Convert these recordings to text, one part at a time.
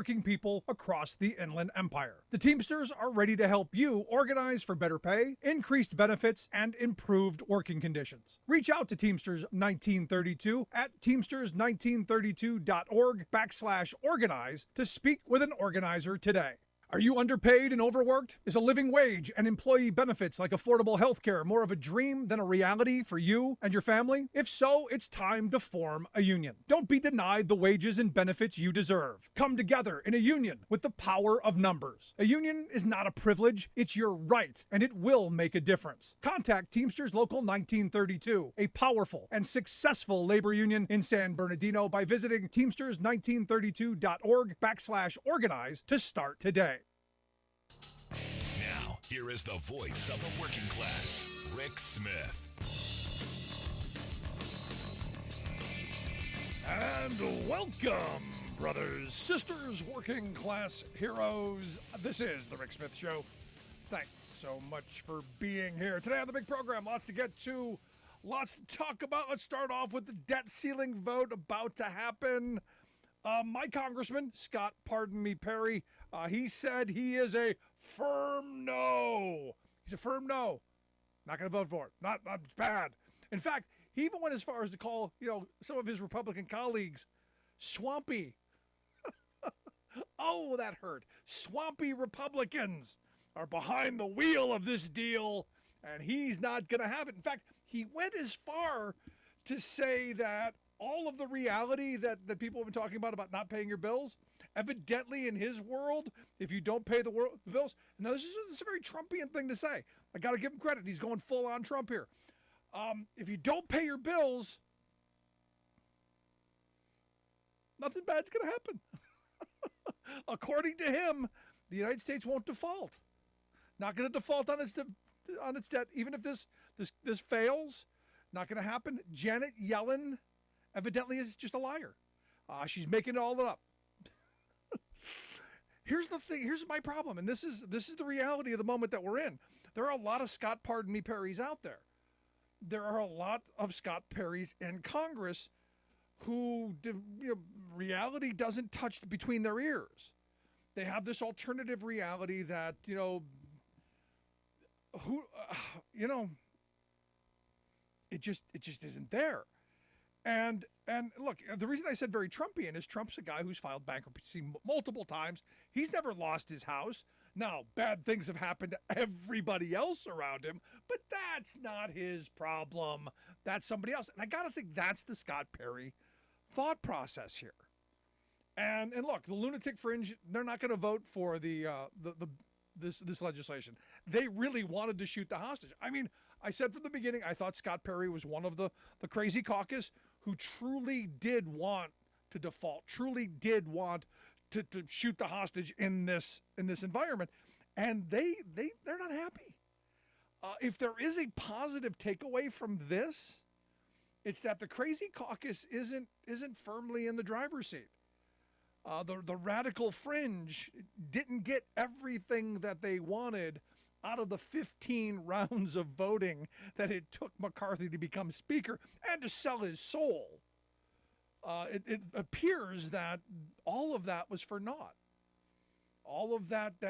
working people across the Inland Empire. The Teamsters are ready to help you organize for better pay, increased benefits, and improved working conditions. Reach out to Teamsters 1932 at teamsters1932.org/organize to speak with an organizer today. Are you underpaid and overworked? Is a living wage and employee benefits like affordable health care more of a dream than a reality for you and your family? If so, it's time to form a union. Don't be denied the wages and benefits you deserve. Come together in a union with the power of numbers. A union is not a privilege, it's your right, and it will make a difference. Contact Teamsters Local 1932, a powerful and successful labor union in San Bernardino, by visiting teamsters1932.org/organize to start today. Now, here is the voice of the working class, Rick Smith. And welcome, brothers, sisters, working class heroes. This is the Rick Smith Show. Thanks so much for being here. Today on the big program, lots to get to, lots to talk about. Let's start off with the debt ceiling vote about to happen. My congressman, Scott Perry, he said he is a firm no. He's a firm no. Not going to vote for it. Not bad. In fact, he even went as far as to call, some of his Republican colleagues swampy. Oh, that hurt. Swampy Republicans are behind the wheel of this deal, and he's not going to have it. In fact, he went as far to say that all of the reality that people have been talking about not paying your bills, evidently in his world, if you don't pay the bills, now this is a very Trumpian thing to say. I got to give him credit. He's going full on Trump here. If you don't pay your bills, nothing bad's going to happen. According to him, the United States won't default. Not going to default on its debt, even if this fails. Not going to happen. Janet Yellen evidently is just a liar. She's making it all up. Here's the thing. Here's my problem, and this is the reality of the moment that we're in. There are a lot of Scott Perrys out there. There are a lot of Scott Perrys in Congress who reality doesn't touch between their ears. They have this alternative reality that it just isn't there. And look, the reason I said very Trumpian is Trump's a guy who's filed bankruptcy multiple times. He's never lost his house. Now, bad things have happened to everybody else around him, but that's not his problem. That's somebody else. And I got to think that's the Scott Perry thought process here. And look, the lunatic fringe, they're not going to vote for this legislation. They really wanted to shoot the hostage. I mean, I said from the beginning, I thought Scott Perry was one of the crazy caucus who truly did want to default, truly did want to shoot the hostage in this environment, and they're not happy. If there is a positive takeaway from this, it's that the crazy caucus isn't firmly in the driver's seat. The radical fringe didn't get everything that they wanted out of the 15 rounds of voting that it took McCarthy to become speaker and to sell his soul. It appears that all of that was for naught. All of that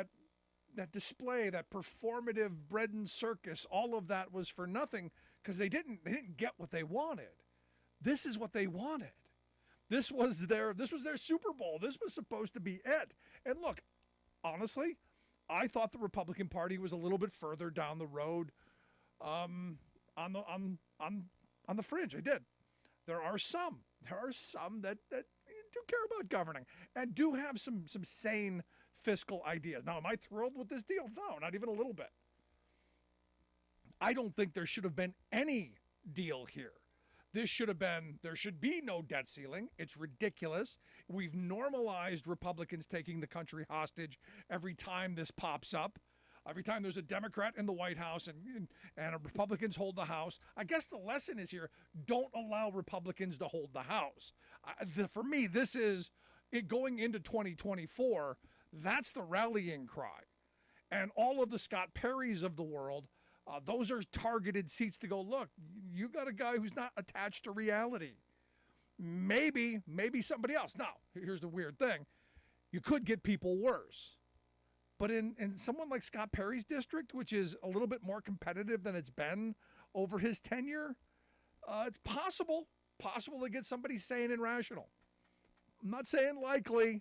display, that performative bread and circus, all of that was for nothing because they didn't get what they wanted. This is what they wanted. This was their Super Bowl. This was supposed to be it. And look, honestly, I thought the Republican Party was a little bit further down the road on the fringe. I did. There are some that do care about governing and do have some sane fiscal ideas. Now, am I thrilled with this deal? No, not even a little bit. I don't think there should have been any deal here. There should be no debt ceiling. It's ridiculous. We've normalized Republicans taking the country hostage every time this pops up. Every time there's a Democrat in the White House and Republicans hold the House. I guess the lesson is here, don't allow Republicans to hold the House. For me, this is it going into 2024. That's the rallying cry. And all of the Scott Perrys of the world, those are targeted seats to go, look, you got a guy who's not attached to reality. Maybe somebody else. Now, here's the weird thing. You could get people worse. But in someone like Scott Perry's district, which is a little bit more competitive than it's been over his tenure, it's possible to get somebody sane and rational. I'm not saying likely, I'm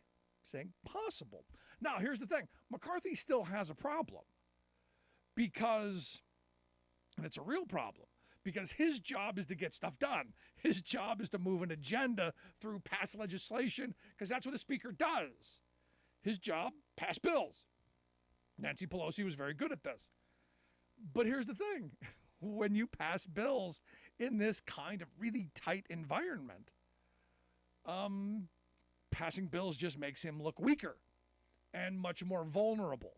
saying possible. Now, here's the thing. McCarthy still has a problem because, and it's a real problem, because his job is to get stuff done. His job is to move an agenda through pass legislation because that's what a speaker does. His job, pass bills. Nancy Pelosi was very good at this. But here's the thing. When you pass bills in this kind of really tight environment, passing bills just makes him look weaker and much more vulnerable.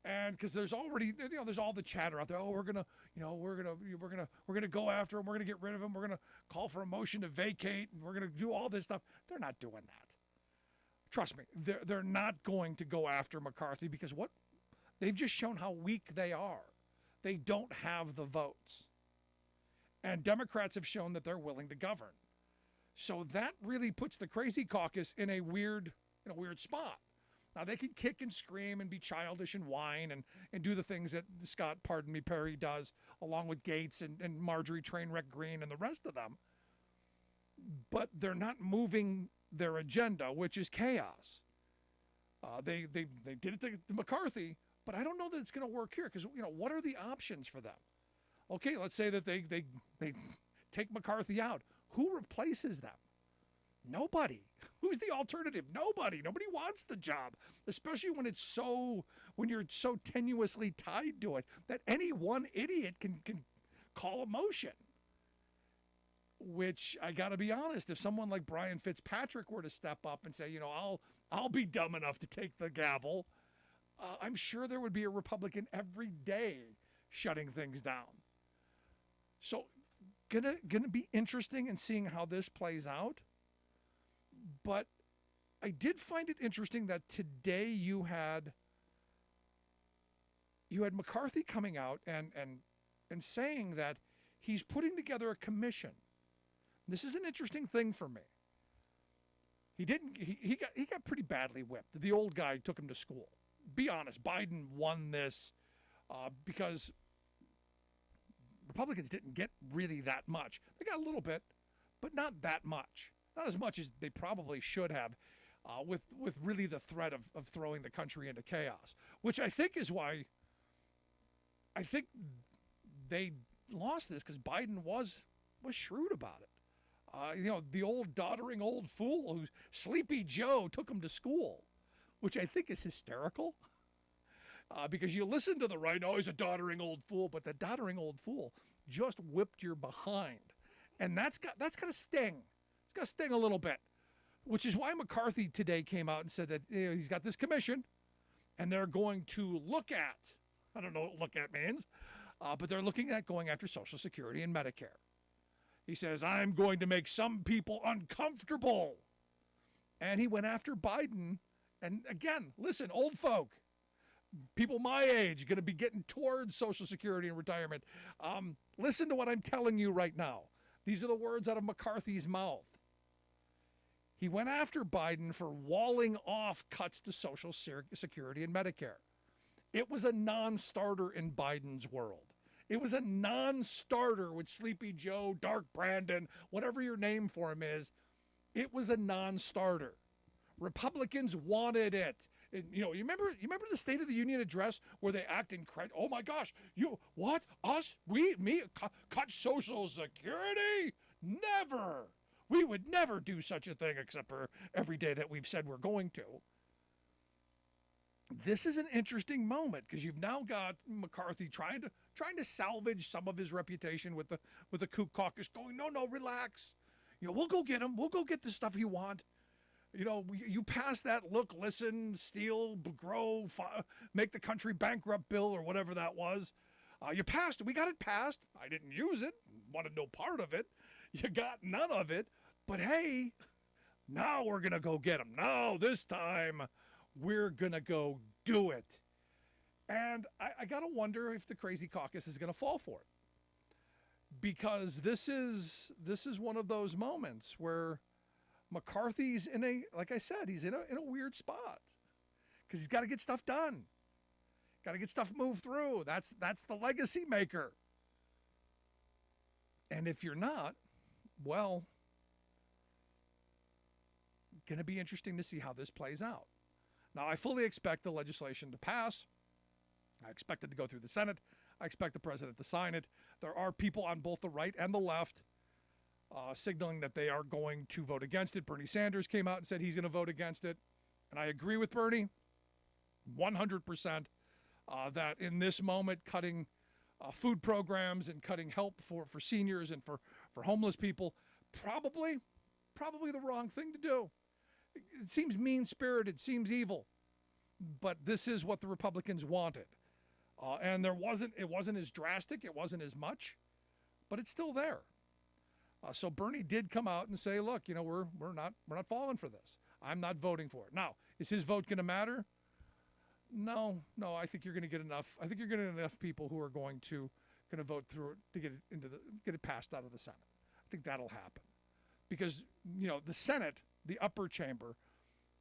And because there's already, there's all the chatter out there. Oh, we're gonna go after him. We're gonna get rid of him. We're gonna call for a motion to vacate, and we're gonna do all this stuff. They're not doing that. Trust me, they're not going to go after McCarthy because what they've just shown how weak they are. They don't have the votes, and Democrats have shown that they're willing to govern. So that really puts the crazy caucus in a weird spot. Now, they can kick and scream and be childish and whine and do the things that Scott, Perry does, along with Gates and Marjorie Trainwreck Green and the rest of them. But they're not moving their agenda, which is chaos. They did it to McCarthy, but I don't know that it's going to work here because, what are the options for them? Okay, let's say that they take McCarthy out. Who replaces them? Nobody. Who's the alternative? Nobody. Nobody wants the job, especially when you're so tenuously tied to it that any one idiot can call a motion. Which I got to be honest, if someone like Brian Fitzpatrick were to step up and say, I'll be dumb enough to take the gavel, I'm sure there would be a Republican every day shutting things down. So, gonna be interesting in seeing how this plays out. But I did find it interesting that today you had McCarthy coming out and saying that he's putting together a commission. This is an interesting thing for me. He got pretty badly whipped. The old guy took him to school. Be honest, Biden won this because Republicans didn't get really that much. They got a little bit, but not that much. Not as much as they probably should have, with really the threat of throwing the country into chaos, which I think is why I think they lost this, because Biden was shrewd about it. The old doddering old fool who's Sleepy Joe took him to school, which I think is hysterical. Because you listen to the right, oh, he's a doddering old fool, but the doddering old fool just whipped your behind, and that's got to sting. It's got to sting a little bit, which is why McCarthy today came out and said that he's got this commission, and they're going to look at, I don't know what look at means, but they're looking at going after Social Security and Medicare. He says, I'm going to make some people uncomfortable. And he went after Biden. And again, listen, old folk, people my age, going to be getting towards Social Security and retirement. Listen to what I'm telling you right now. These are the words out of McCarthy's mouth. He went after Biden for walling off cuts to Social Security and Medicare. It was a non-starter in Biden's world. It was a non-starter with Sleepy Joe, Dark Brandon, whatever your name for him is. It was a non-starter. Republicans wanted it. And, you remember the State of the Union address where they act incredible? Oh my gosh, what? Us? Me? Cut Social Security? Never. We would never do such a thing except for every day that we've said we're going to. This is an interesting moment because you've now got McCarthy trying to salvage some of his reputation with the Kook caucus, going, no, relax. We'll go get him. We'll go get the stuff you want. You pass that look, listen, steal, grow, make the country bankrupt bill or whatever that was. You passed it. We got it passed. I didn't use it. Wanted no part of it. You got none of it. But hey, now we're going to go get him. No, this time we're going to go do it. And I got to wonder if the crazy caucus is going to fall for it. Because this is one of those moments where McCarthy's like I said, he's in a weird spot because he's got to get stuff done. Got to get stuff moved through. That's the legacy maker. And if you're not, well, going to be interesting to see how this plays out. Now, I fully expect the legislation to pass. I expect it to go through the Senate. I expect the president to sign it. There are people on both the right and the left signaling that they are going to vote against it. Bernie Sanders came out and said he's going to vote against it. And I agree with Bernie 100% that in this moment, cutting food programs and cutting help for seniors and for homeless people, probably the wrong thing to do. It seems mean-spirited, seems evil, but this is what the Republicans wanted. And it wasn't as drastic, it wasn't as much, but it's still there. So Bernie did come out and say, look, we're not falling for this. I'm not voting for it. Now, is his vote going to matter? No, I think you're going to get enough. I think you're going to get enough people who are going to vote through it to get it passed out of the Senate. I think that'll happen because the Senate, the upper chamber,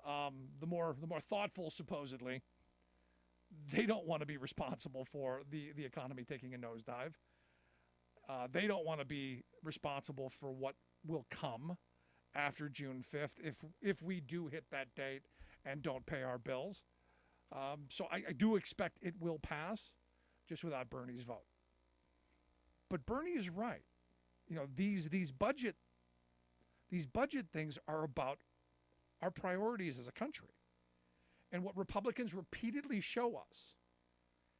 the more thoughtful supposedly, they don't want to be responsible for the economy taking a nosedive. They don't want to be responsible for what will come after June 5th if we do hit that date and don't pay our bills. So I do expect it will pass, just without Bernie's vote. But Bernie is right. These budget things are about our priorities as a country. And what Republicans repeatedly show us,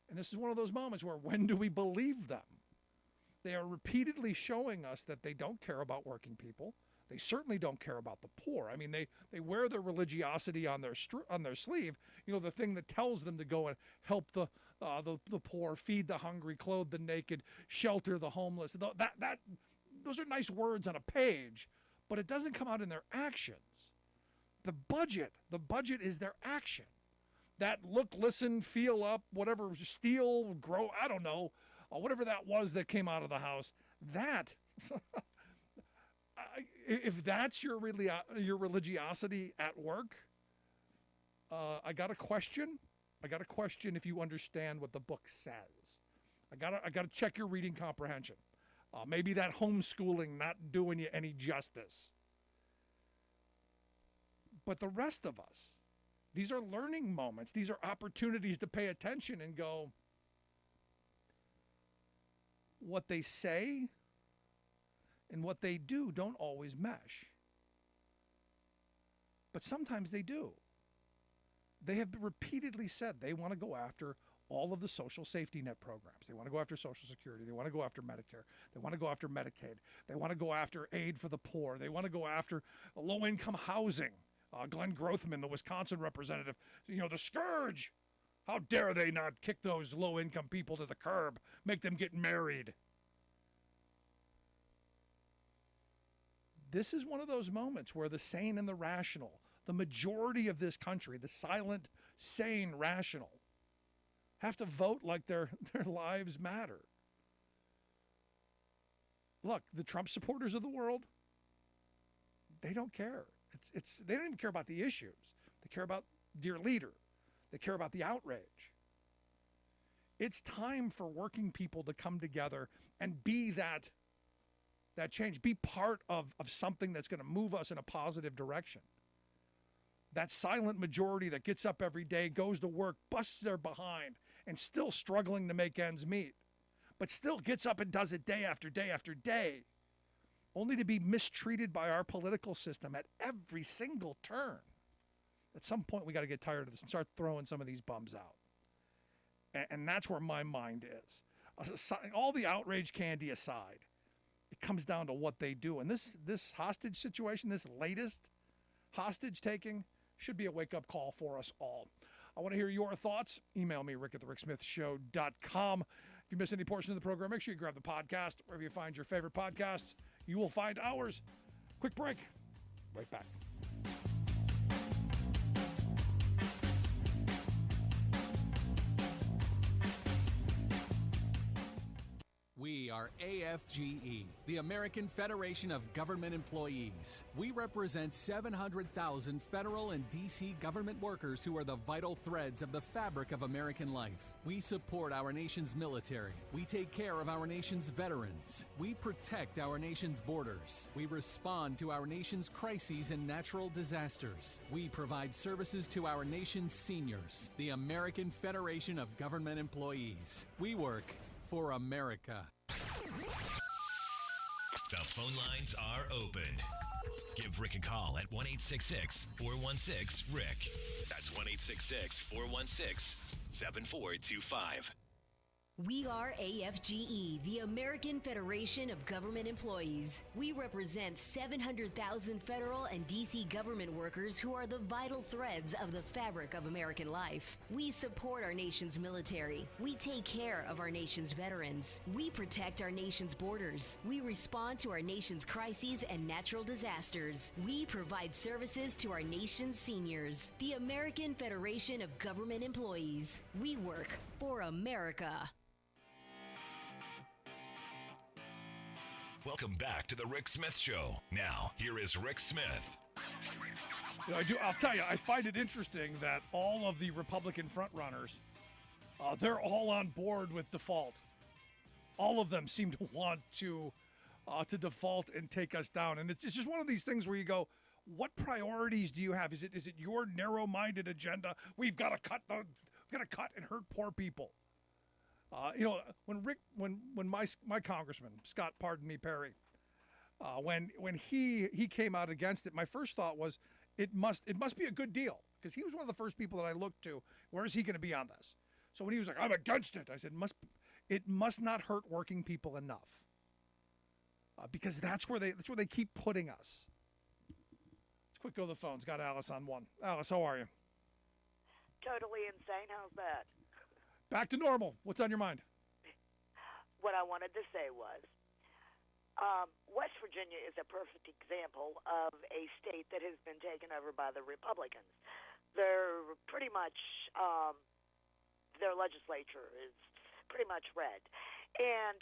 and this is one of those moments where when do we believe them? They are repeatedly showing us that they don't care about working people. They certainly don't care about the poor. I mean, they wear their religiosity on their sleeve. The thing that tells them to go and help the poor, feed the hungry, clothe the naked, shelter the homeless. Those are nice words on a page, but it doesn't come out in their actions. The budget is their action. That look, listen, feel up, whatever, steal, grow, I don't know, whatever that was that came out of the House, that, if that's your religiosity at work, I got a question if you understand what the book says. I got to check your reading comprehension. Maybe that homeschooling not doing you any justice. But the rest of us, these are learning moments. These are opportunities to pay attention and go, what they say and what they do don't always mesh. But sometimes they do. They have repeatedly said they want to go after all of the social safety net programs. They want to go after Social Security. They want to go after Medicare. They want to go after Medicaid. They want to go after aid for the poor. They want to go after low-income housing. Glenn Grothman, the Wisconsin representative, the scourge. How dare they not kick those low-income people to the curb, make them get married. This is one of those moments where the sane and the rational, the majority of this country, the silent, sane, rational, have to vote like their lives matter. Look, the Trump supporters of the world, they don't care. They don't even care about the issues. They care about their leader. They care about the outrage. It's time for working people to come together and be that change, be part of something that's going to move us in a positive direction. That silent majority that gets up every day, goes to work, busts their behind, and still struggling to make ends meet, but still gets up and does it day after day after day, only to be mistreated by our political system at every single turn. At some point, we got to get tired of this and start throwing some of these bums out. And that's where my mind is. All the outrage candy aside, it comes down to what they do. And this hostage situation, this latest hostage taking, should be a wake-up call for us all. I want to hear your thoughts. Email me, rick@thericksmithshow.com. If you miss any portion of the program, make sure you grab the podcast wherever you find your favorite podcasts. You will find ours. Quick break. Right back. We are AFGE, the American Federation of Government Employees. We represent 700,000 federal and D.C. government workers who are the vital threads of the fabric of American life. We support our nation's military. We take care of our nation's veterans. We protect our nation's borders. We respond to our nation's crises and natural disasters. We provide services to our nation's seniors. The American Federation of Government Employees. We work for America. The phone lines are open. Give Rick a call at 1-866-416-RICK. That's 1-866-416-7425. We are AFGE, the American Federation of Government Employees. We represent 700,000 federal and D.C. government workers who are the vital threads of the fabric of American life. We support our nation's military. We take care of our nation's veterans. We protect our nation's borders. We respond to our nation's crises and natural disasters. We provide services to our nation's seniors. The American Federation of Government Employees. We work for America. Welcome back to the Rick Smith Show. Now, here is Rick Smith. I'll tell you, I find it interesting that all of the Republican frontrunners, they're all on board with default. All of them seem to want to default and take us down. And it's just one of these things where you go, what priorities do you have? Is it your narrow-minded agenda? We've got to cut and hurt poor people. When my congressman, Scott, pardon me, Perry, when he came out against it, my first thought was it must be a good deal, because he was one of the first people that I looked to. Where is he going to be on this? So when he was like, I'm against it, I said, it must not hurt working people enough, because that's where they keep putting us. Let's quick go to the phones. Got Alice on one. Alice, how are you? Totally insane. How's that? Back to normal. What's on your mind? What I wanted to say was, West Virginia is a perfect example of a state that has been taken over by the Republicans. They're pretty much, their legislature is pretty much red. And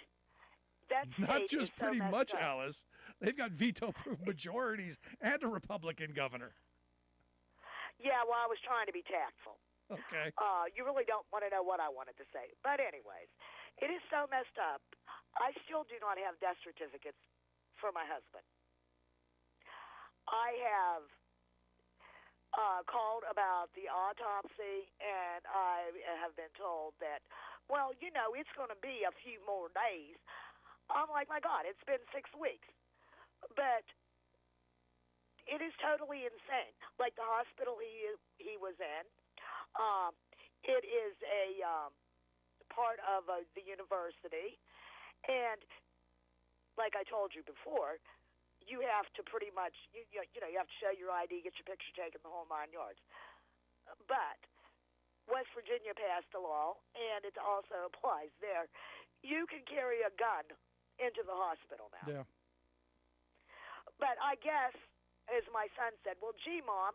that state Not just is so pretty much, up. Alice. They've got veto-proof majorities and a Republican governor. Yeah, well, I was trying to be tactful. Okay. You really don't want to know what I wanted to say. But anyways, it is so messed up. I still do not have death certificates for my husband. I have called about the autopsy, and I have been told that, well, it's going to be a few more days. I'm like, my God, it's been 6 weeks. But it is totally insane. Like the hospital he was in, it is a part of the university, and like I told you before, you have to pretty much you have to show your ID, get your picture taken, the whole 9 yards. But West Virginia passed a law, and it also applies there. You can carry a gun into the hospital now. Yeah. But I guess, as my son said, well, gee, Mom,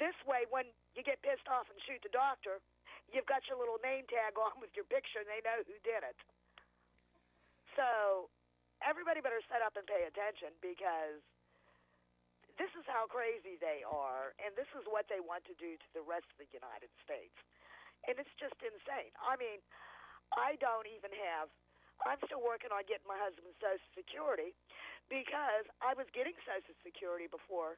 this way when you get pissed off and shoot the doctor, you've got your little name tag on with your picture, and they know who did it. So everybody better set up and pay attention, because this is how crazy they are, and this is what they want to do to the rest of the United States. And it's just insane. I mean, I'm still working on getting my husband's Social Security, because I was getting Social Security before,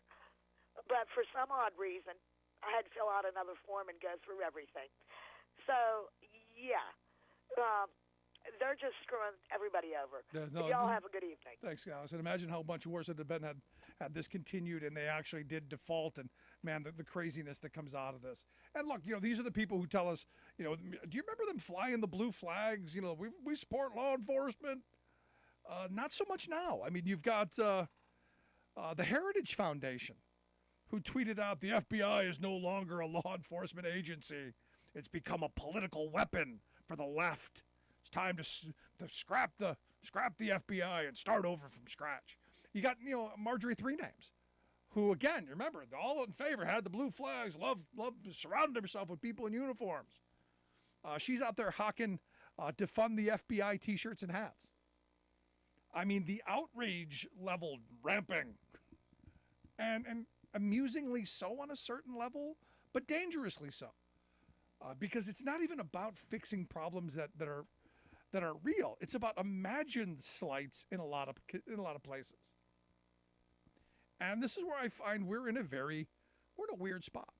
but for some odd reason, I had to fill out another form and go through everything. So, yeah, they're just screwing everybody over. Y'all have a good evening. Thanks, Alice. And imagine how much worse it would have been had this continued and they actually did default, and, man, the craziness that comes out of this. And, look, these are the people who tell us, do you remember them flying the blue flags? We support law enforcement. Not so much now. I mean, you've got the Heritage Foundation, who tweeted out the FBI is no longer a law enforcement agency. It's become a political weapon for the left. It's time to scrap the FBI and start over from scratch. You got, Marjorie Three Names, who, again, remember, all in favor, had the blue flags, love surrounded herself with people in uniforms. She's out there hawking defund the FBI T-shirts and hats. I mean, the outrage level ramping, and amusingly so on a certain level, but dangerously so, because it's not even about fixing problems that are real. It's about imagined slights in a lot of places. And this is where I find we're in a weird spot.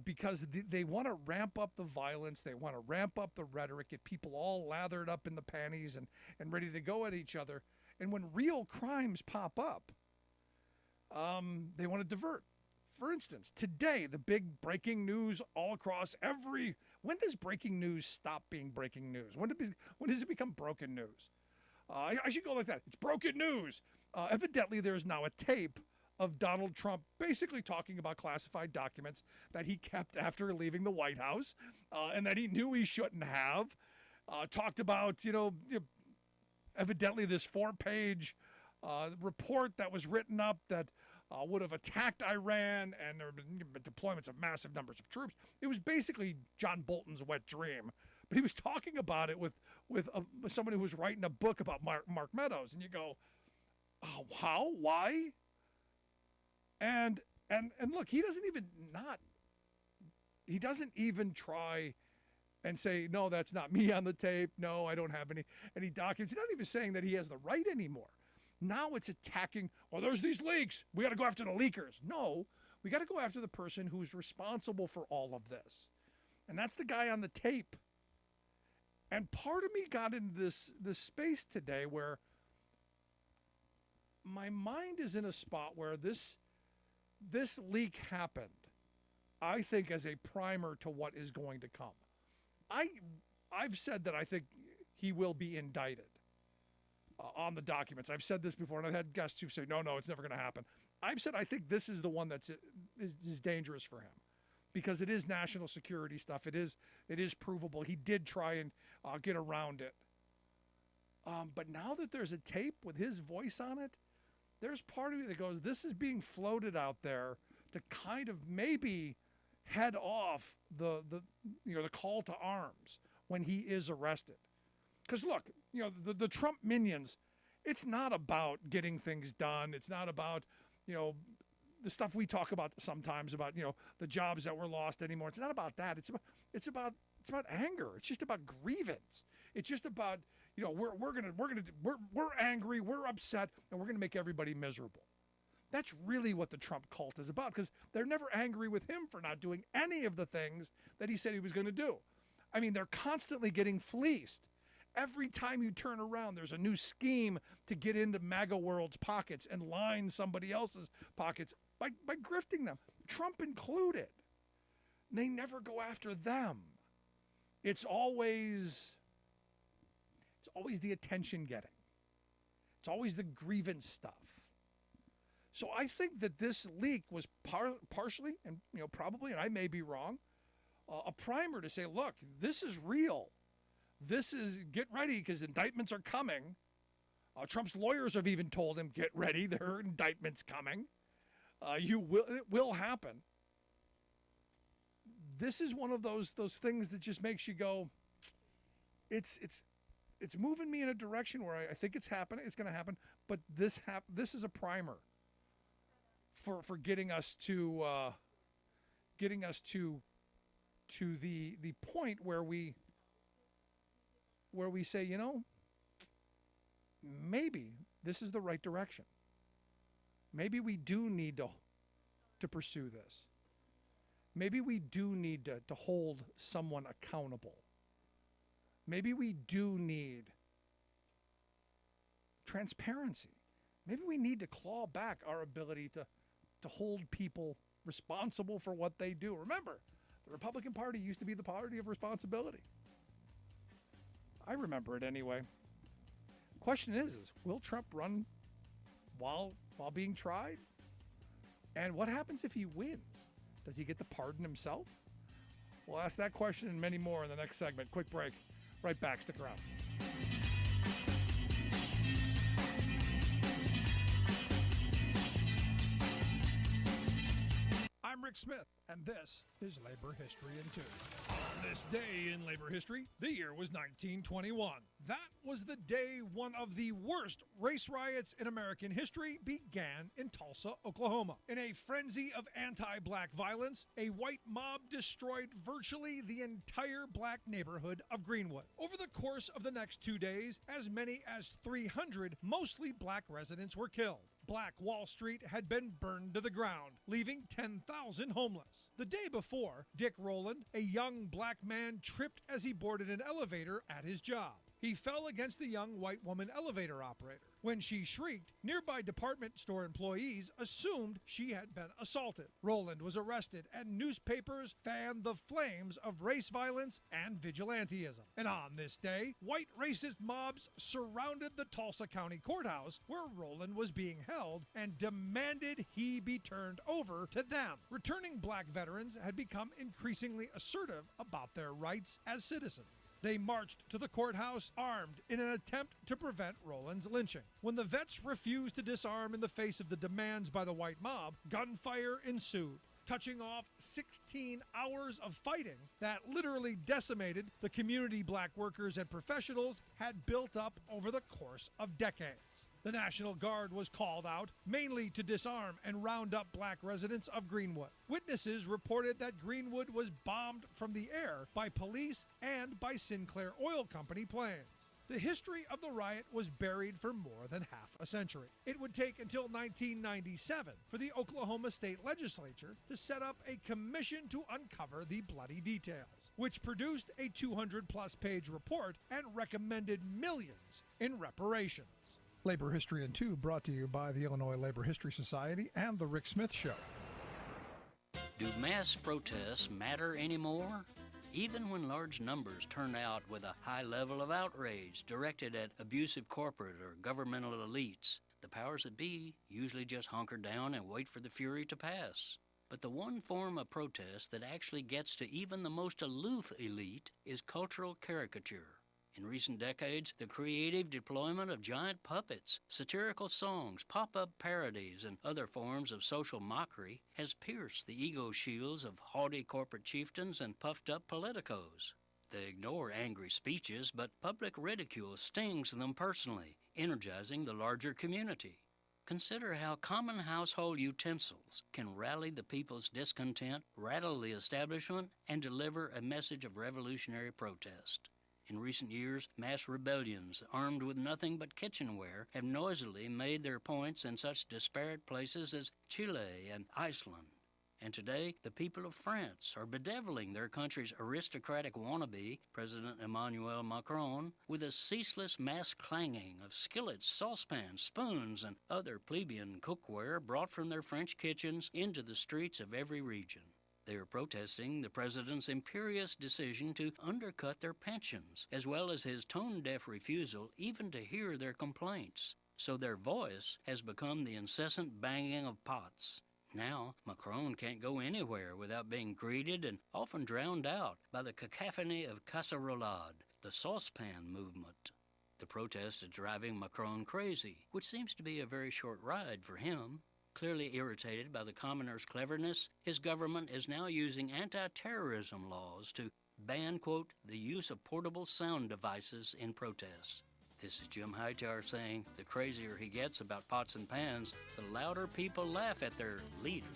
Because they want to ramp up the violence, they want to ramp up the rhetoric, get people all lathered up in the panties and ready to go at each other. And when real crimes pop up, they want to divert. For instance, today, the big breaking news all across every... When does breaking news stop being breaking news? When does it become broken news? I should go like that. It's broken news. Evidently, there's now a tape of Donald Trump basically talking about classified documents that he kept after leaving the White House, and that he knew he shouldn't have. Talked about, evidently this 4-page report that was written up that would have attacked Iran, and there have been deployments of massive numbers of troops. It was basically John Bolton's wet dream. But he was talking about it with someone who was writing a book about Mark Meadows, and you go, oh, how? Why? And look, he doesn't even try and say, no, that's not me on the tape. No, I don't have any documents. He's not even saying that he has the right anymore. Now it's attacking, well, there's these leaks. We got to go after the leakers. No, we got to go after the person who's responsible for all of this. And that's the guy on the tape. And part of me got in this space today where my mind is in a spot where this leak happened, I think, as a primer to what is going to come. I've said that I think he will be indicted on the documents. I've said this before, and I've had guests who say, no, it's never going to happen. I've said I think this is the one that's is dangerous for him because it is national security stuff. It is provable. He did try and get around it. But now that there's a tape with his voice on it, there's part of me that goes, this is being floated out there to kind of maybe head off the call to arms when he is arrested. Because look, the Trump minions, it's not about getting things done. It's not about, the stuff we talk about sometimes about, the jobs that were lost anymore. It's not about that. It's about anger. It's just about grievance. It's just about, we're angry, we're upset, and we're going to make everybody miserable. That's really what the Trump cult is about, because they're never angry with him for not doing any of the things that he said he was going to do. I mean, they're constantly getting fleeced. Every time you turn around, there's a new scheme to get into MAGA world's pockets and line somebody else's pockets by grifting them, Trump included. They never go after them. It's always the attention getting. It's always the grievance stuff. So I think that this leak was partially, and probably, and I may be wrong, a primer to say, look, this is real. This is, get ready because indictments are coming. Trump's lawyers have even told him, get ready, there are indictments coming. It will happen. This is one of those things that just makes you go, it's moving me in a direction where I think it's happening. It's going to happen, but this is a primer for getting us to the point where we say, maybe this is the right direction. Maybe we do need to pursue this. Maybe we do need to hold someone accountable. Maybe we do need transparency. Maybe we need to claw back our ability to hold people responsible for what they do. Remember, the Republican Party used to be the party of responsibility. I remember it anyway. Question is will Trump run while being tried? And what happens if he wins? Does he get to pardon himself? We'll ask that question and many more in the next segment. Quick break. Right back. Stick around. I'm Rick Smith, and this is Labor History in 2. On this day in labor history, the year was 1921. That was the day one of the worst race riots in American history began in Tulsa, Oklahoma. In a frenzy of anti-black violence, a white mob destroyed virtually the entire black neighborhood of Greenwood. Over the course of the next 2 days, as many as 300 mostly black residents were killed. Black Wall Street had been burned to the ground, leaving 10,000 homeless. The day before, Dick Rowland, a young black man, tripped as he boarded an elevator at his job. He fell against the young white woman elevator operator. When she shrieked, nearby department store employees assumed she had been assaulted. Rowland was arrested, and newspapers fanned the flames of race violence and vigilantism. And on this day, white racist mobs surrounded the Tulsa County Courthouse where Rowland was being held and demanded he be turned over to them. Returning black veterans had become increasingly assertive about their rights as citizens. They marched to the courthouse armed in an attempt to prevent Rowland's lynching. When the vets refused to disarm in the face of the demands by the white mob, gunfire ensued, touching off 16 hours of fighting that literally decimated the community black workers and professionals had built up over the course of decades. The National Guard was called out, mainly to disarm and round up black residents of Greenwood. Witnesses reported that Greenwood was bombed from the air by police and by Sinclair Oil Company planes. The history of the riot was buried for more than half a century. It would take until 1997 for the Oklahoma State Legislature to set up a commission to uncover the bloody details, which produced a 200-plus page report and recommended millions in reparations. Labor History in 2 brought to you by the Illinois Labor History Society and The Rick Smith Show. Do mass protests matter anymore? Even when large numbers turn out with a high level of outrage directed at abusive corporate or governmental elites, the powers that be usually just hunker down and wait for the fury to pass. But the one form of protest that actually gets to even the most aloof elite is cultural caricature. In recent decades, the creative deployment of giant puppets, satirical songs, pop-up parodies, and other forms of social mockery has pierced the ego shields of haughty corporate chieftains and puffed-up politicos. They ignore angry speeches, but public ridicule stings them personally, energizing the larger community. Consider how common household utensils can rally the people's discontent, rattle the establishment, and deliver a message of revolutionary protest. In recent years, mass rebellions, armed with nothing but kitchenware, have noisily made their points in such disparate places as Chile and Iceland. And today, the people of France are bedeviling their country's aristocratic wannabe, President Emmanuel Macron, with a ceaseless mass clanging of skillets, saucepans, spoons, and other plebeian cookware brought from their French kitchens into the streets of every region. They are protesting the president's imperious decision to undercut their pensions, as well as his tone-deaf refusal even to hear their complaints. So their voice has become the incessant banging of pots. Now, Macron can't go anywhere without being greeted and often drowned out by the cacophony of casserolade, the saucepan movement. The protest is driving Macron crazy, which seems to be a very short ride for him. Clearly irritated by the commoner's cleverness, his government is now using anti-terrorism laws to ban, quote, the use of portable sound devices in protests. This is Jim Hightower saying the crazier he gets about pots and pans, the louder people laugh at their leader.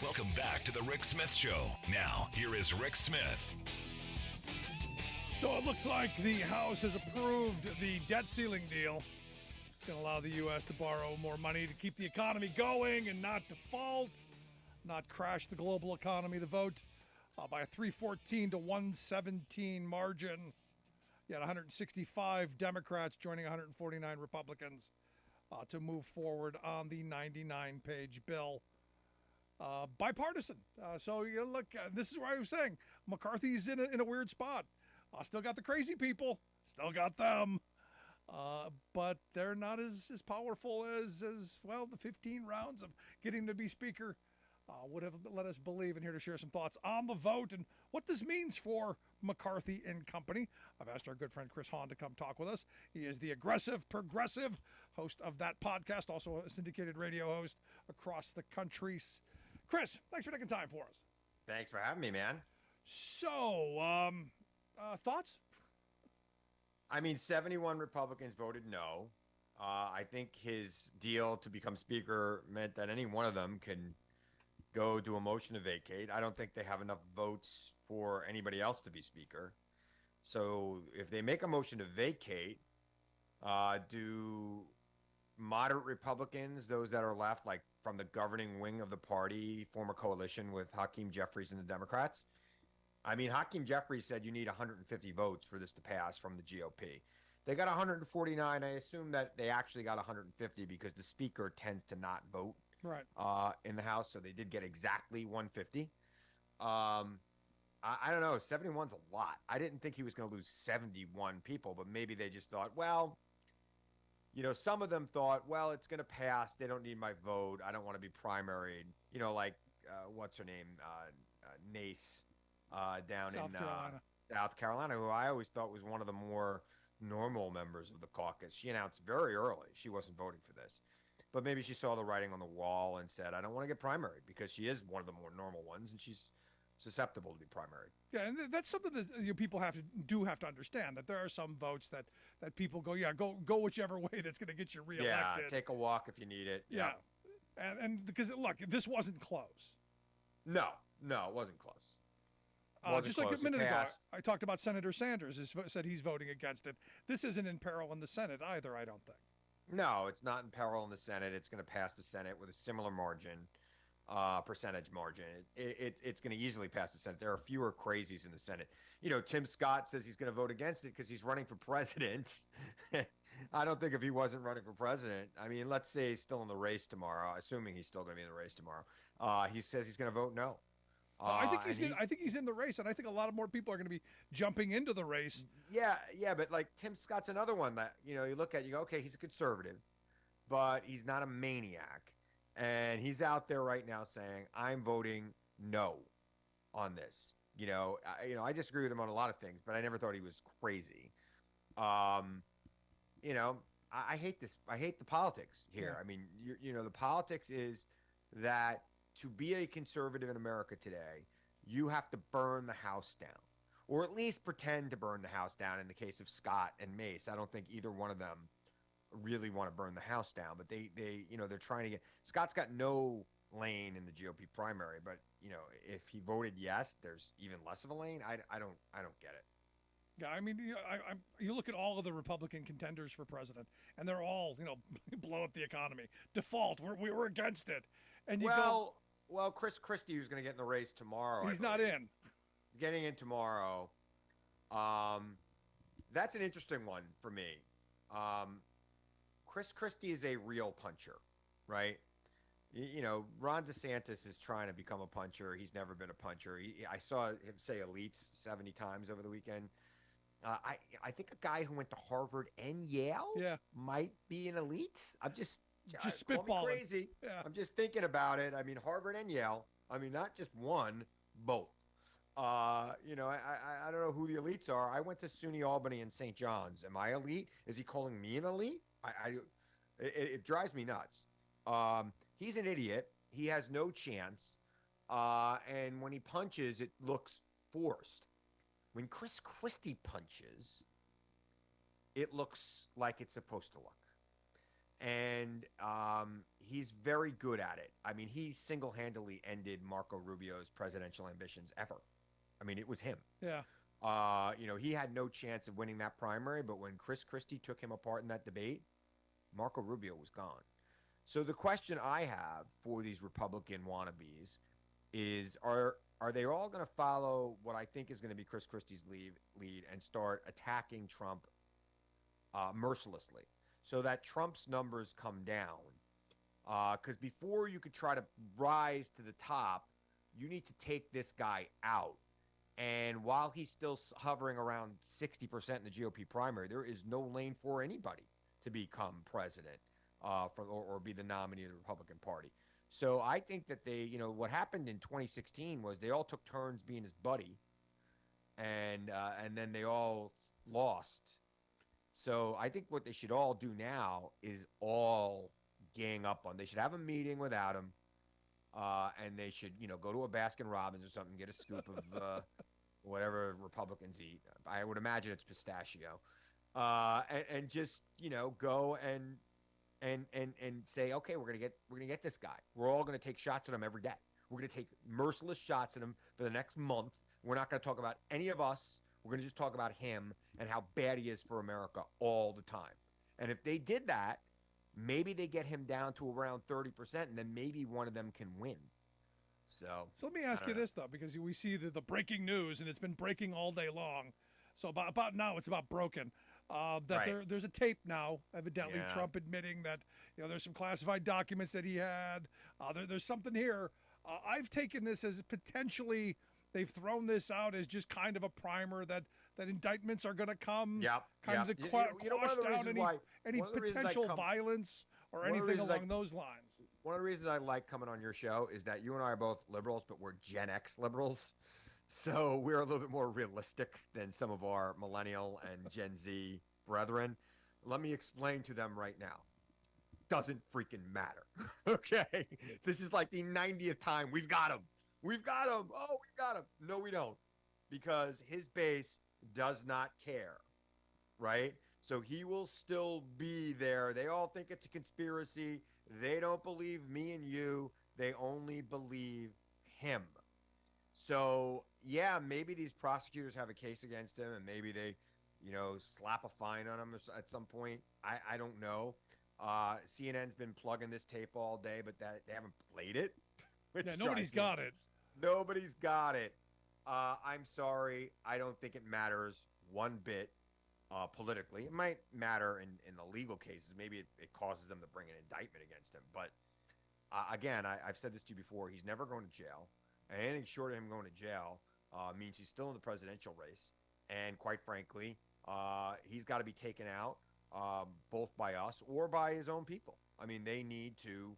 Welcome back to the Rick Smith Show. Now, here is Rick Smith. So it looks like the House has approved the debt ceiling deal. It's going to allow the U.S. to borrow more money to keep the economy going and not default, not crash the global economy. The vote by a 314 to 117 margin. You had 165 Democrats joining 149 Republicans to move forward on the 99-page bill. Bipartisan. So you look, this is why I was saying McCarthy's in a weird spot. Still got the crazy people, still got them, but they're not as powerful as well the 15 rounds of getting to be Speaker would have let us believe, and here to share some thoughts on the vote and what this means for McCarthy and company. I've asked our good friend Chris Hahn to come talk with us. He is the aggressive progressive host of that podcast, also a syndicated radio host across the country. Chris, thanks for taking time for us. Thanks for having me, man. So, thoughts? I mean, 71 Republicans voted no. I think his deal to become speaker meant that any one of them can go do a motion to vacate. I don't think they have enough votes for anybody else to be speaker. So if they make a motion to vacate, do moderate Republicans, those that are left, like from the governing wing of the party, form a coalition with Hakeem Jeffries and the Democrats? I mean, Hakeem Jeffries said you need 150 votes for this to pass from the GOP. They got 149. I assume that they actually got 150 because the speaker tends to not vote in the House, so they did get exactly 150. I don't know. 71's a lot. I didn't think he was going to lose 71 people, but maybe they just thought, well, some of them thought, well, it's going to pass. They don't need my vote. I don't want to be primaried. Like, what's her name? Nace down in South Carolina, who I always thought was one of the more normal members of the caucus. She announced very early she wasn't voting for this. But maybe she saw the writing on the wall and said, I don't want to get primaried, because she is one of the more normal ones, and she's susceptible to be primaried. Yeah, and that's something that people have to understand, that there are some votes that people go whichever way that's going to get you reelected. Yeah, take a walk if you need it. Yeah. And because, look, this wasn't close. No, it wasn't close. Just like a minute ago, I talked about Senator Sanders, who said he's voting against it. This isn't in peril in the Senate either, I don't think. No, it's not in peril in the Senate. It's going to pass the Senate with a similar margin, percentage margin. It's going to easily pass the Senate. There are fewer crazies in the Senate. Tim Scott says he's going to vote against it because he's running for president. I don't think if he wasn't running for president, I mean, let's say he's still in the race tomorrow, assuming he's still going to be in the race tomorrow. He says he's going to vote no. I think he's in the race, and I think a lot of more people are going to be jumping into the race. Yeah, but like Tim Scott's another one that you look at, you go, okay, he's a conservative, but he's not a maniac, and he's out there right now saying, I'm voting no on this. I disagree with him on a lot of things, but I never thought he was crazy. I hate this. I hate the politics here. Yeah. I mean, the politics is that to be a conservative in America today, you have to burn the house down, or at least pretend to burn the house down. In the case of Scott and Mace, I don't think either one of them really want to burn the house down, but they're trying to get. Scott's got no lane in the GOP primary, but if he voted yes, there's even less of a lane. I don't get it. Yeah, I mean, you look at all of the Republican contenders for president, and they're all, blow up the economy. Default, we're against it. And well, Chris Christie, who's going to get in the race tomorrow. He's not in. Getting in tomorrow. That's an interesting one for me. Chris Christie is a real puncher, right? Ron DeSantis is trying to become a puncher. He's never been a puncher. I saw him say elites 70 times over the weekend. I think a guy who went to Harvard and Yale might be an elite. I'm just spitballing. Crazy. Yeah. I'm just thinking about it. I mean, Harvard and Yale. I mean, not just one, both. I don't know who the elites are. I went to SUNY Albany and St. John's. Am I elite? Is he calling me an elite? It drives me nuts. He's an idiot. He has no chance. And when he punches, it looks forced. When Chris Christie punches, it looks like it's supposed to look. And he's very good at it. I mean, he single-handedly ended Marco Rubio's presidential ambitions ever. I mean, it was him. Yeah. He had no chance of winning that primary, but when Chris Christie took him apart in that debate, Marco Rubio was gone. So the question I have for these Republican wannabes is, are they all going to follow what I think is going to be Chris Christie's lead and start attacking Trump mercilessly so that Trump's numbers come down? Because before you could try to rise to the top, you need to take this guy out. And while he's still hovering around 60% in the GOP primary, there is no lane for anybody to become president or be the nominee of the Republican Party. So I think that what happened in 2016 was they all took turns being his buddy, and then they all lost. So I think what they should all do now is all gang up on. They should have a meeting without him, and they should go to a Baskin Robbins or something, get a scoop of whatever Republicans eat. I would imagine it's pistachio, and just go and say, okay, we're gonna get this guy. We're all gonna take shots at him every day. We're gonna take merciless shots at him for the next month. We're not gonna talk about any of us. We're gonna just talk about him and how bad he is for America all the time. And if they did that, maybe they get him down to around 30%, and then maybe one of them can win. So let me ask you this, though, because we see the breaking news, and it's been breaking all day long. So about now, it's about broken. That Right. there's a tape now, evidently Yeah. Trump admitting that there's some classified documents that he had. There's something here. I've taken this as potentially they've thrown this out as just kind of a primer that indictments are going to come. Yep. Kind of to one of the quash down reasons why any one of the reasons I potential come- violence or one of the anything reasons I- along those lines. One of the reasons I like coming on your show is that you and I are both liberals, but we're Gen X liberals. So we're a little bit more realistic than some of our millennial and Gen Z brethren. Let me explain to them right now. Doesn't freaking matter. Okay? This is like the 90th time we've got him. We've got him. Oh, we've got him. No, we don't. Because his base does not care. Right? So he will still be there. They all think it's a conspiracy. They don't believe me and you. They only believe him. So, yeah, maybe these prosecutors have a case against him, and maybe they, slap a fine on him at some point. I don't know. CNN's been plugging this tape all day, but they haven't played it. Yeah, nobody's got it. Nobody's got it. I'm sorry. I don't think it matters one bit. Politically, it might matter in the legal cases. Maybe it causes them to bring an indictment against him. But again, I've said this to you before. He's never going to jail. And anything short of him going to jail means he's still in the presidential race. And quite frankly, he's got to be taken out both by us or by his own people. I mean, they need to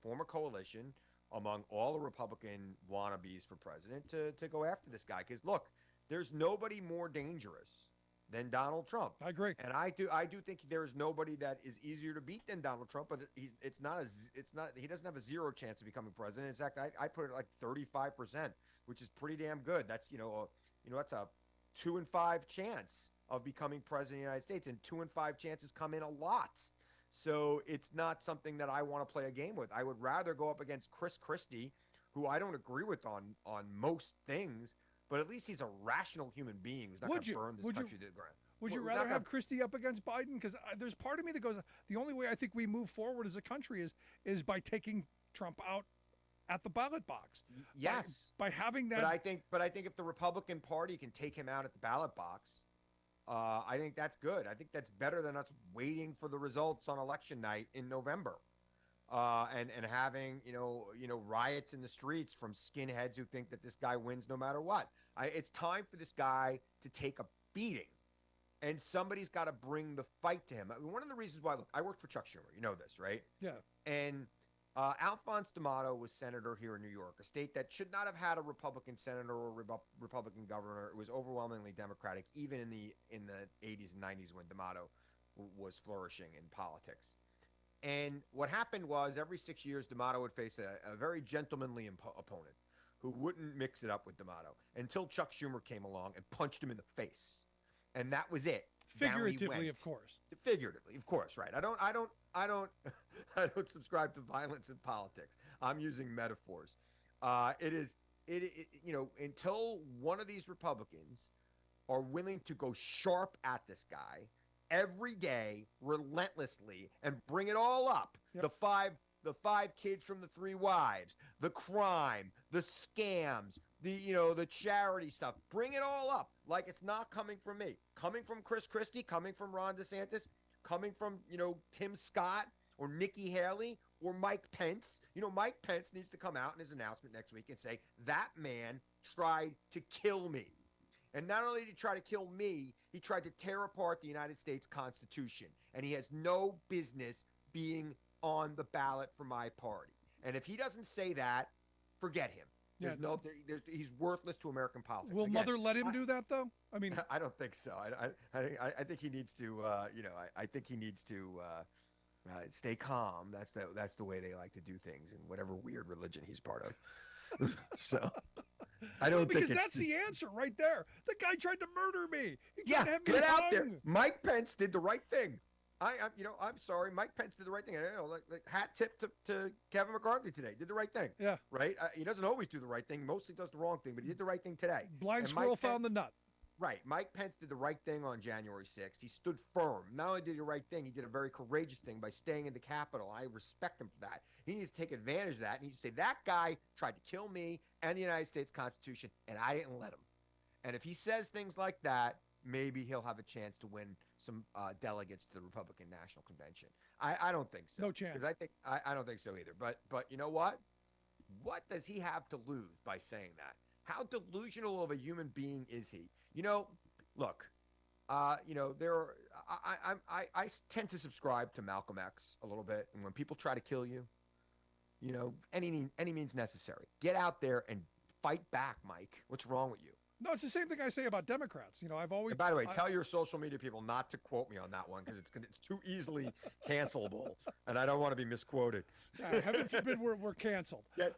form a coalition among all the Republican wannabes for president to go after this guy. Because look, there's nobody more dangerous than Donald Trump. I agree. And I do think there's nobody that is easier to beat than Donald Trump, but he doesn't have a zero chance of becoming president. In fact, I put it like 35%, which is pretty damn good. That's that's a 2 in 5 chance of becoming president of the United States, and 2 in 5 chances come in a lot. So it's not something that I want to play a game with. I would rather go up against Chris Christie, who I don't agree with on most things, but at least he's a rational human being who's not going to burn this country to the ground. Would you rather have Christie up against Biden? Because there's part of me that goes, the only way I think we move forward as a country is by taking Trump out at the ballot box. Yes, by having that. But I think if the Republican Party can take him out at the ballot box, I think that's good. I think that's better than us waiting for the results on election night in November, and having riots in the streets from skinheads who think that this guy wins no matter what. It's time for this guy to take a beating, and somebody's got to bring the fight to him. I mean, one of the reasons why, look, I worked for Chuck Schumer. You know this, right? Yeah. And Alphonse D'Amato was senator here in New York, a state that should not have had a Republican senator or Republican governor. It was overwhelmingly Democratic, even in the 80s and 90s when D'Amato was flourishing in politics. And what happened was every 6 years, D'Amato would face a very gentlemanly opponent who wouldn't mix it up with D'Amato until Chuck Schumer came along and punched him in the face. And that was it. Figuratively, of course. Figuratively, of course, right. I don't I don't subscribe to violence in politics. I'm using metaphors. Until one of these Republicans are willing to go sharp at this guy every day, relentlessly, and bring it all up. Yep. The five kids from the 3 wives, the crime, the scams, the charity stuff. Bring it all up like it's not coming from me. Coming from Chris Christie, coming from Ron DeSantis, coming from, Tim Scott or Nikki Haley or Mike Pence. Mike Pence needs to come out in his announcement next week and say, that man tried to kill me. And not only did he try to kill me, he tried to tear apart the United States Constitution. And he has no business being on the ballot for my party. And if he doesn't say that, forget him. There's Yeah. no, he's worthless to American politics. Will Again, Mother let him do that, though? I mean, I don't think so. I think he needs to, I think he needs to stay calm. That's the way they like to do things in whatever weird religion he's part of. So I don't think because it's that's the answer right there. The guy tried to murder me. He tried yeah. to have me Get out there. hung. Mike Pence did the right thing. I'm sorry. Mike Pence did the right thing. Like hat tip to Kevin McCarthy today. Did the right thing. Yeah. Right. He doesn't always do the right thing. Mostly does the wrong thing, but he did the right thing today. Blind And squirrel found the nut. Right. Mike Pence did the right thing on January 6th. He stood firm. Not only did he the right thing, he did a very courageous thing by staying in the Capitol. I respect him for that. He needs to take advantage of that. And he needs to say, that guy tried to kill me and the United States Constitution, and I didn't let him. And if he says things like that, maybe he'll have a chance to win some delegates to the Republican National Convention. I don't think so. No chance. Because I don't think so either. But you know what? What does he have to lose by saying that? How delusional of a human being is he? Look, I tend to subscribe to Malcolm X a little bit, and when people try to kill you, any means necessary. Get out there and fight back, Mike. What's wrong with you? No, it's the same thing I say about Democrats. I've always. And by the way, tell your social media people not to quote me on that one because it's too easily cancelable, and I don't want to be misquoted. Heaven forbid we're canceled. Get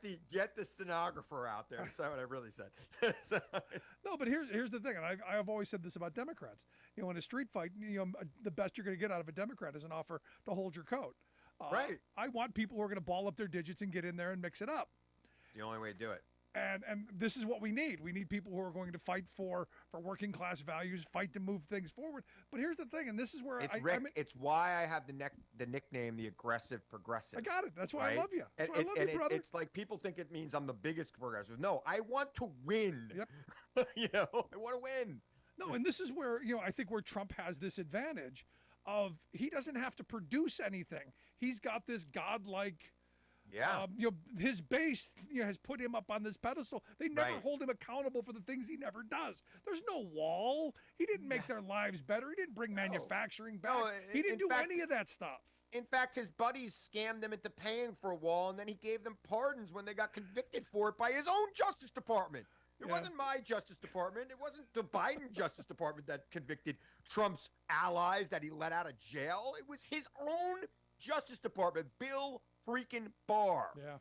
the stenographer out there. That's not what I really said. No, but here's the thing, and I've always said this about Democrats. In a street fight, the best you're going to get out of a Democrat is an offer to hold your coat. Right. I want people who are going to ball up their digits and get in there and mix it up. The only way to do it. And this is what we need. We need people who are going to fight for working class values, fight to move things forward. But here's the thing, and this is where it's why I have the nickname the aggressive progressive. I got it. That's why right? I love you. That's why I love you, brother. It's like people think it means I'm the biggest progressive. No, I want to win. Yep. I want to win. No, and this is where I think where Trump has this advantage of he doesn't have to produce anything. He's got this godlike. Yeah. His base has put him up on this pedestal. They never Right. hold him accountable for the things he never does. There's no wall. He didn't make their lives better. He didn't bring manufacturing back. No, he didn't in do fact- any of that stuff. In fact, his buddies scammed him into paying for a wall, and then he gave them pardons when they got convicted for it by his own Justice Department. It wasn't my Justice Department. It wasn't the Biden Justice Department that convicted Trump's allies that he let out of jail. It was his own Justice Department, Bill freaking Barr. Yeah.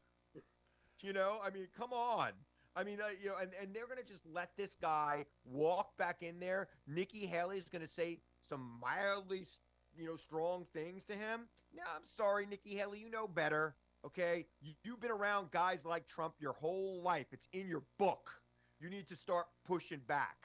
Come on. And they're going to just let this guy walk back in there. Nikki Haley's going to say some mildly, strong things to him. No, I'm sorry, Nikki Haley, you know better. Okay. You've been around guys like Trump your whole life. It's in your book. You need to start pushing back.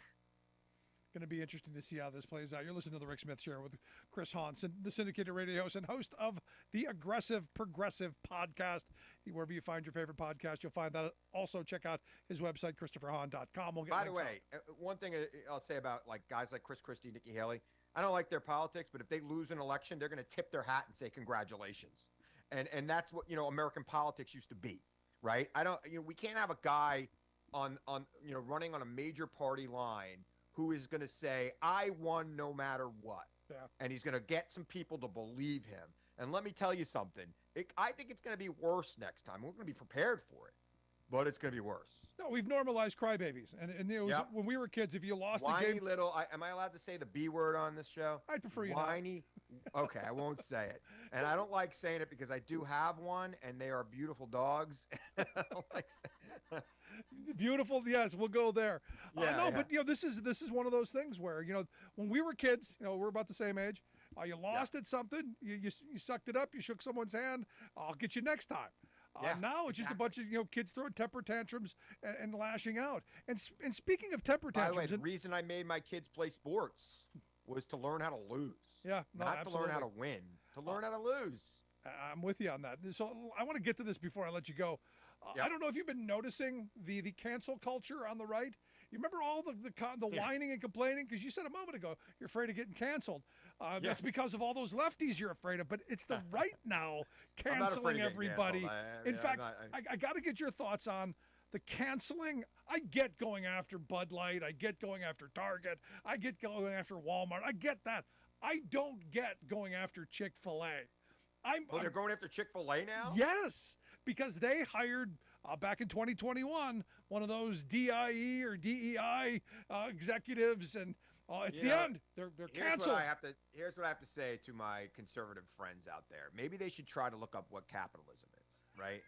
Going to be interesting to see how this plays out. You're listening to the Rick Smith Show with Chris Hahn, the syndicated radio host and host of the Aggressive Progressive podcast. Wherever you find your favorite podcast, you'll find that. Also, check out his website, ChristopherHahn.com. We'll get By the way, one thing I'll say about guys like Chris Christie, Nikki Haley, I don't like their politics, but if they lose an election, they're going to tip their hat and say congratulations. And that's what American politics used to be, right? We can't have a guy on running on a major party line who is going to say, I won no matter what. Yeah. And he's going to get some people to believe him. And let me tell you something. I think it's going to be worse next time. We're going to be prepared for it, but it's going to be worse. No, we've normalized crybabies. And it was when we were kids, if you lost Whiny a game. little, am I allowed to say the B word on this show? I'd prefer you not. Whiny. Okay, I won't say it. And I don't like saying it because I do have one, and they are beautiful dogs. I don't like saying Beautiful, yes, we'll go there. But this is one of those things where when we were kids, we're about the same age. You lost at something, you sucked it up, you shook someone's hand. I'll get you next time. Now it's just a bunch of kids throwing temper tantrums and lashing out. And speaking of temper tantrums, by the way, the reason I made my kids play sports was to learn how to lose. Yeah, no, not absolutely. to learn how to win. To learn how to lose. I'm with you on that. So I want to get to this before I let you go. I don't know if you've been noticing the cancel culture on the right. You remember all the whining and complaining? Because you said a moment ago you're afraid of getting canceled. That's because of all those lefties you're afraid of. But it's the right now canceling everybody. In fact, I got to get your thoughts on the canceling. I get going after Bud Light. I get going after Target. I get going after Walmart. I get that. I don't get going after Chick-fil-A. They're going after Chick-fil-A now? Yes, because they hired back in 2021 one of those DIE or DEI executives, and it's the end. They're canceled. Here's what I have to say to my conservative friends out there. Maybe they should try to look up what capitalism is, right?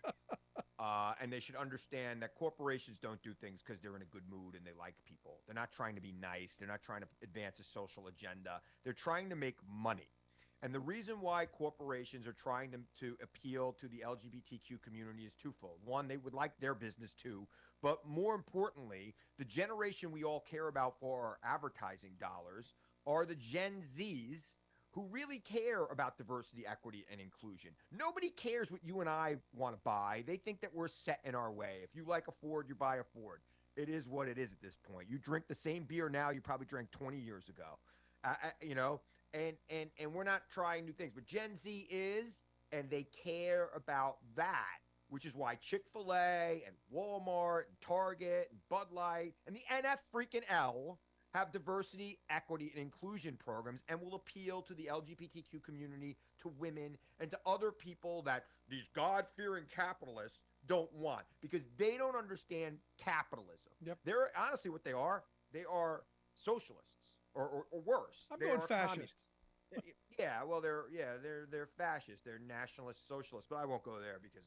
And they should understand that corporations don't do things because they're in a good mood and they like people. They're not trying to be nice. They're not trying to advance a social agenda. They're trying to make money. And the reason why corporations are trying to appeal to the LGBTQ community is twofold. One, they would like their business too. But more importantly, the generation we all care about for our advertising dollars are the Gen Zs who really care about diversity, equity, and inclusion. Nobody cares what you and I want to buy. They think that we're set in our way. If you like a Ford, you buy a Ford. It is what it is at this point. You drink the same beer now you probably drank 20 years ago. And we're not trying new things, but Gen Z is, and they care about that, which is why Chick-fil-A and Walmart and Target and Bud Light and the NF freaking L have diversity, equity, and inclusion programs and will appeal to the LGBTQ community, to women, and to other people that these God-fearing capitalists don't want, because they don't understand capitalism. Yep. They're honestly what they are socialists. Or worse. I'm going fascist. Communists. Yeah, well, they're fascist. They're nationalist socialists, but I won't go there because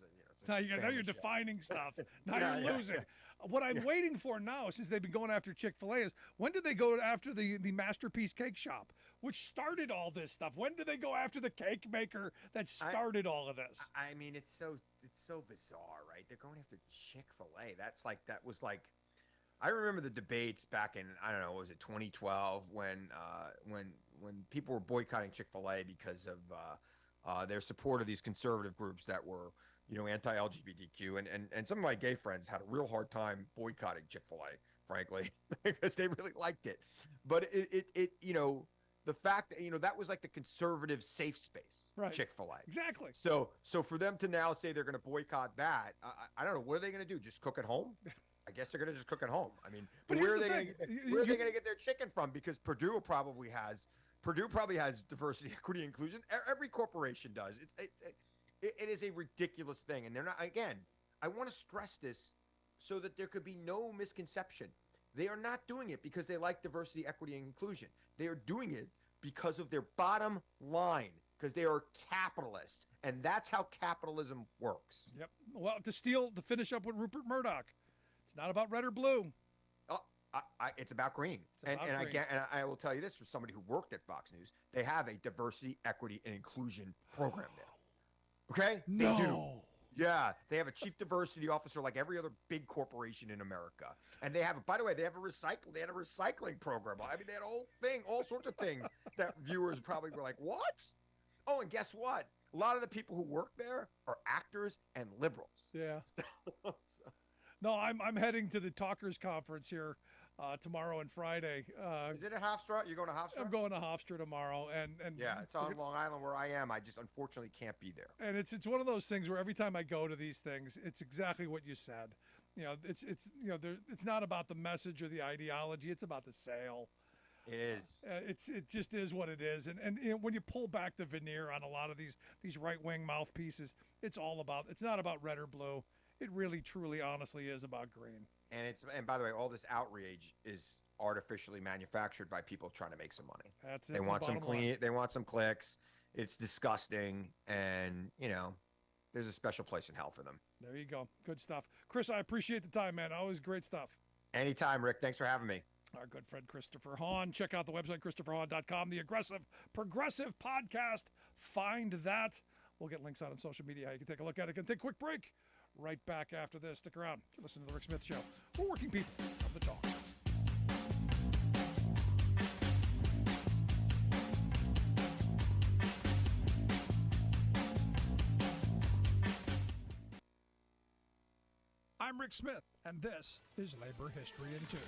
now you're defining stuff. Now you're losing. What I'm waiting for now, since they've been going after Chick-fil-A, is when did they go after the Masterpiece Cake Shop, which started all this stuff? When did they go after the cake maker that started all of this? I mean, it's so bizarre, right? They're going after Chick-fil-A. That was like. I remember the debates back in, I don't know, was it 2012 when people were boycotting Chick-fil-A because of their support of these conservative groups that were, anti-LGBTQ, and some of my gay friends had a real hard time boycotting Chick-fil-A, frankly, because they really liked it. But the fact that, that was like the conservative safe space, right. Chick-fil-A. Exactly. So for them to now say they're going to boycott that, I don't know, what are they going to do? Just cook at home? I guess they're going to just cook at home. I mean, but where are they going to get their chicken from? Because Purdue probably has diversity, equity, inclusion. Every corporation does. It is a ridiculous thing. And they're not, again, I want to stress this so that there could be no misconception. They are not doing it because they like diversity, equity, and inclusion. They are doing it because of their bottom line, because they are capitalists. And that's how capitalism works. Yep. Well, to finish up with Rupert Murdoch. It's not about red or blue. Oh, it's about green. And I will tell you this, for somebody who worked at Fox News, they have a diversity, equity, and inclusion program there. Okay? No. They do. Yeah, they have a chief diversity officer like every other big corporation in America. And they have, by the way, they had a recycling program. I mean, they had a whole thing, all sorts of things that viewers probably were like, what? Oh, and guess what? A lot of the people who work there are actors and liberals. Yeah. No, I'm heading to the Talkers Conference here tomorrow and Friday. Is it at Hofstra? You're going to Hofstra? I'm going to Hofstra tomorrow, and yeah, it's on Long Island where I am. I just unfortunately can't be there. And it's one of those things where every time I go to these things, it's exactly what you said. It's not about the message or the ideology. It's about the sale. It is. It just is what it is. And when you pull back the veneer on a lot of these right-wing mouthpieces, it's not about red or blue. It really, truly, honestly is about green. And by the way, all this outrage is artificially manufactured by people trying to make some money. That's it. They want some they want some clicks. It's disgusting, and there's a special place in hell for them. There you go. Good stuff. Chris, I appreciate the time, man. Always great stuff. Anytime, Rick. Thanks for having me. Our good friend Christopher Hahn. Check out the website, ChristopherHahn.com. The Aggressive Progressive Podcast. Find that. We'll get links out on social media. You can take a look at it. Can take a quick break. Right back after this. Stick around. You're listening to The Rick Smith Show. For working people of the talk. I'm Rick Smith, and this is Labor History in 2.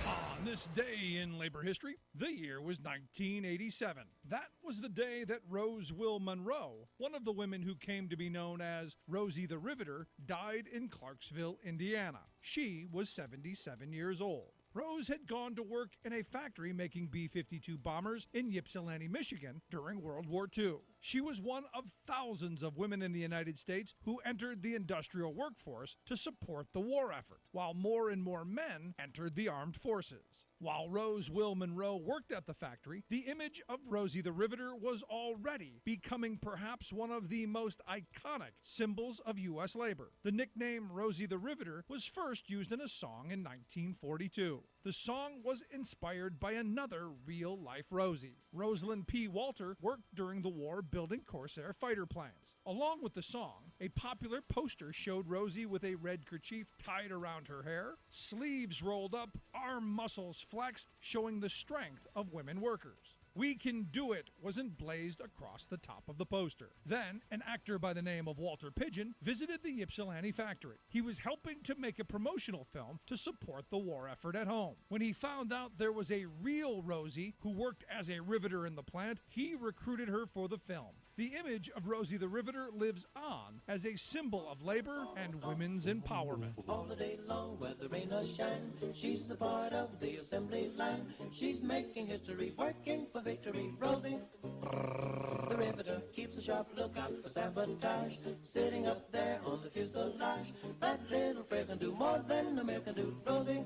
On this day in labor history, the year was 1987. That was the day that Rose Will Monroe, one of the women who came to be known as Rosie the Riveter, died in Clarksville, Indiana. She was 77 years old. Rose had gone to work in a factory making B-52 bombers in Ypsilanti, Michigan during World War II. She was one of thousands of women in the United States who entered the industrial workforce to support the war effort, while more and more men entered the armed forces. While Rose Will Monroe worked at the factory, the image of Rosie the Riveter was already becoming perhaps one of the most iconic symbols of U.S. labor. The nickname Rosie the Riveter was first used in a song in 1942. The song was inspired by another real-life Rosie. Rosalind P. Walter worked during the war building Corsair fighter planes. Along with the song, a popular poster showed Rosie with a red kerchief tied around her hair, sleeves rolled up, arm muscles flexed, showing the strength of women workers. "We Can Do It" was emblazed across the top of the poster. Then, an actor by the name of Walter Pidgeon visited the Ypsilanti factory. He was helping to make a promotional film to support the war effort at home. When he found out there was a real Rosie who worked as a riveter in the plant, he recruited her for the film. The image of Rosie the Riveter lives on as a symbol of labor and women's empowerment. All the day long, whether rain or shine, she's a part of the assembly line. She's making history, working for victory. Rosie, the Riveter, keeps a sharp lookout for sabotage. Sitting up there on the fuselage, that little frail can do more than a man can do. Rosie,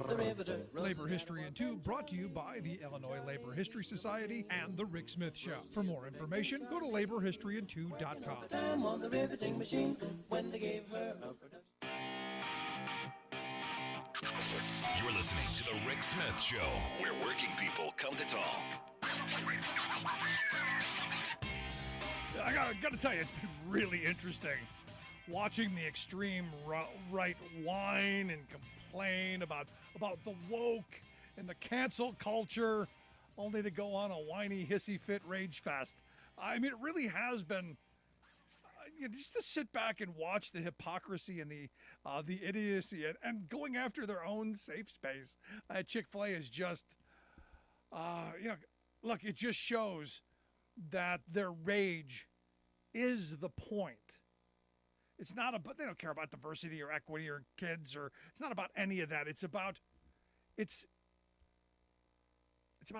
the Riveter. Labor History in 2 brought to you by the Illinois Labor History Society and The Rick Smith Show. For more information, go to laborhistoryin2.com. Time on the riveting machine when they gave her a production. You're listening to The Rick Smith Show, where working people come to talk. I gotta tell you, it's been really interesting watching the extreme right whine and complain about the woke and the cancel culture, only to go on a whiny, hissy fit rage fest. I mean, it really has been. Just to sit back and watch the hypocrisy and the idiocy and going after their own safe space at Chick-fil-A is just, look, it just shows that their rage is the point. It's not about, they don't care about diversity or equity or kids, or it's not about any of that. It's about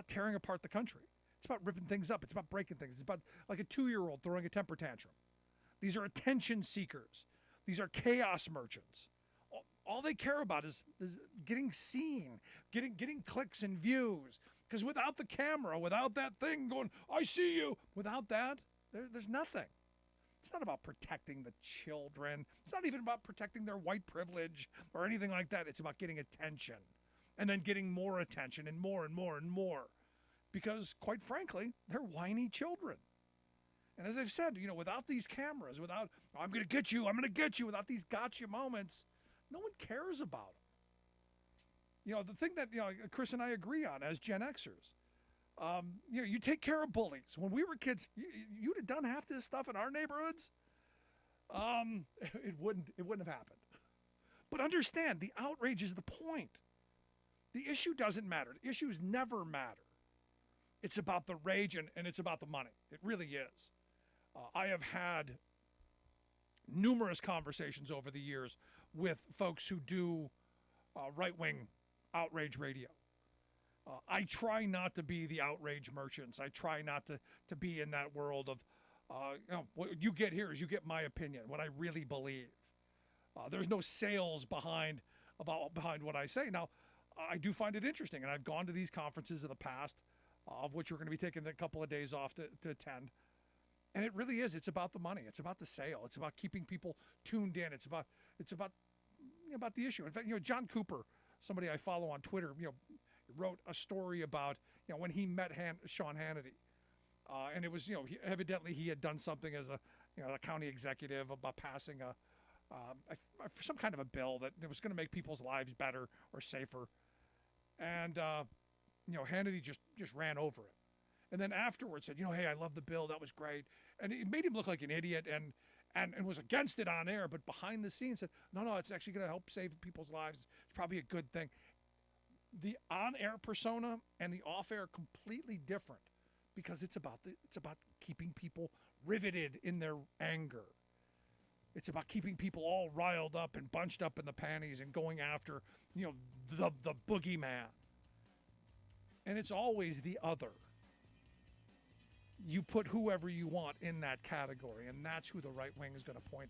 tearing apart the country. It's about ripping things up. It's about breaking things. It's about like a 2-year-old throwing a temper tantrum. These are attention seekers. These are chaos merchants. All they care about is getting seen, getting clicks and views. Because without the camera, without that thing going, I see you, without that, there's nothing. It's not about protecting the children. It's not even about protecting their white privilege or anything like that. It's about getting attention and then getting more attention and more and more and more. Because, quite frankly, they're whiny children. And as I've said, without these cameras, without, I'm going to get you, without these gotcha moments, no one cares about them. The thing that, Chris and I agree on as Gen Xers, you take care of bullies. When we were kids, you'd have done half this stuff in our neighborhoods. It wouldn't have happened. But understand, the outrage is the point. The issue doesn't matter. The issues never matter. It's about the rage and it's about the money. It really is. I have had numerous conversations over the years with folks who do right-wing outrage radio. I try not to be the outrage merchants. I try not to be in that world of, what you get here is you get my opinion, what I really believe. There's no sales behind what I say. Now, I do find it interesting, and I've gone to these conferences in the past, of which we're going to be taking a couple of days off to attend. And it really is. It's about the money. It's about the sale. It's about keeping people tuned in. It's about the issue. In fact, John Cooper, somebody I follow on Twitter, wrote a story about when he met Sean Hannity, and it was evidently he had done something as a county executive about passing some kind of a bill that was going to make people's lives better or safer, and Hannity just ran over it. And then afterwards said, hey, I love the bill. That was great. And it made him look like an idiot and was against it on air. But behind the scenes said, no, it's actually going to help save people's lives. It's probably a good thing. The on-air persona and the off-air completely different because it's about keeping people riveted in their anger. It's about keeping people all riled up and bunched up in the panties and going after, the boogeyman. And it's always the other. You put whoever you want in that category, and that's who the right wing is going to point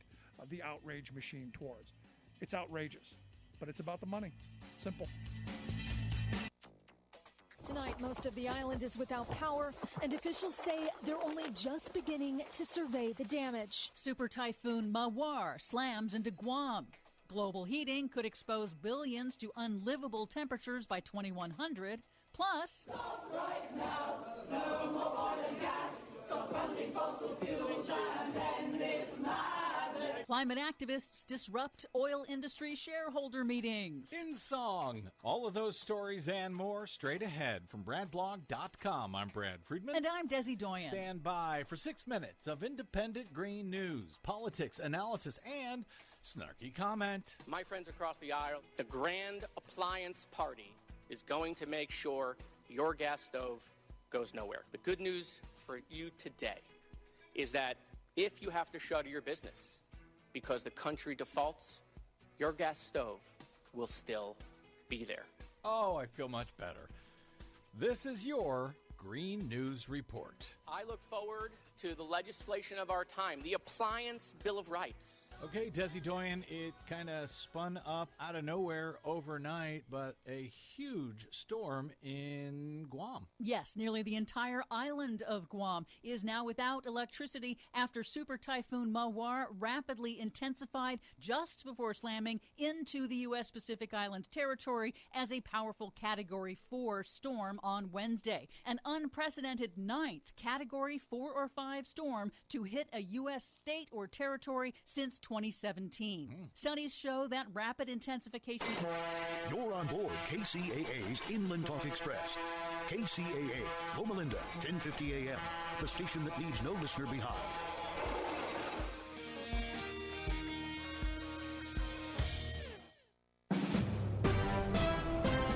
the outrage machine towards. It's outrageous, but it's about the money. Simple. Tonight, most of the island is without power, and officials say they're only just beginning to survey the damage. Super Typhoon Mawar slams into Guam. Global heating could expose billions to unlivable temperatures by 2100. Plus, stop right now, no more oil and gas, stop running fossil fuels and end this madness. Climate activists disrupt oil industry shareholder meetings. In song. All of those stories and more straight ahead from BradBlog.com. I'm Brad Friedman. And I'm Desi Doyen. Stand by for 6 minutes of independent green news, politics, analysis, and snarky comment. My friends across the aisle, the Grand Appliance Party is going to make sure your gas stove goes nowhere. The good news for you today is that if you have to shutter your business because the country defaults, your gas stove will still be there. Oh, I feel much better. This is your Green News Report. I look forward to the legislation of our time, the Appliance Bill of Rights. Okay, Desi Doyen, it kind of spun up out of nowhere overnight, but a huge storm in Guam. Yes, nearly the entire island of Guam is now without electricity after Super Typhoon Mawar rapidly intensified just before slamming into the U.S. Pacific Island territory as a powerful Category 4 storm on Wednesday. An unprecedented ninth Category 4 or 5 storm to hit a U.S. state or territory since 2017. Studies show that rapid intensification. You're on board KCAA's Inland Talk Express. KCAA, Loma Linda, 1050 a.m. The station that leaves no listener behind.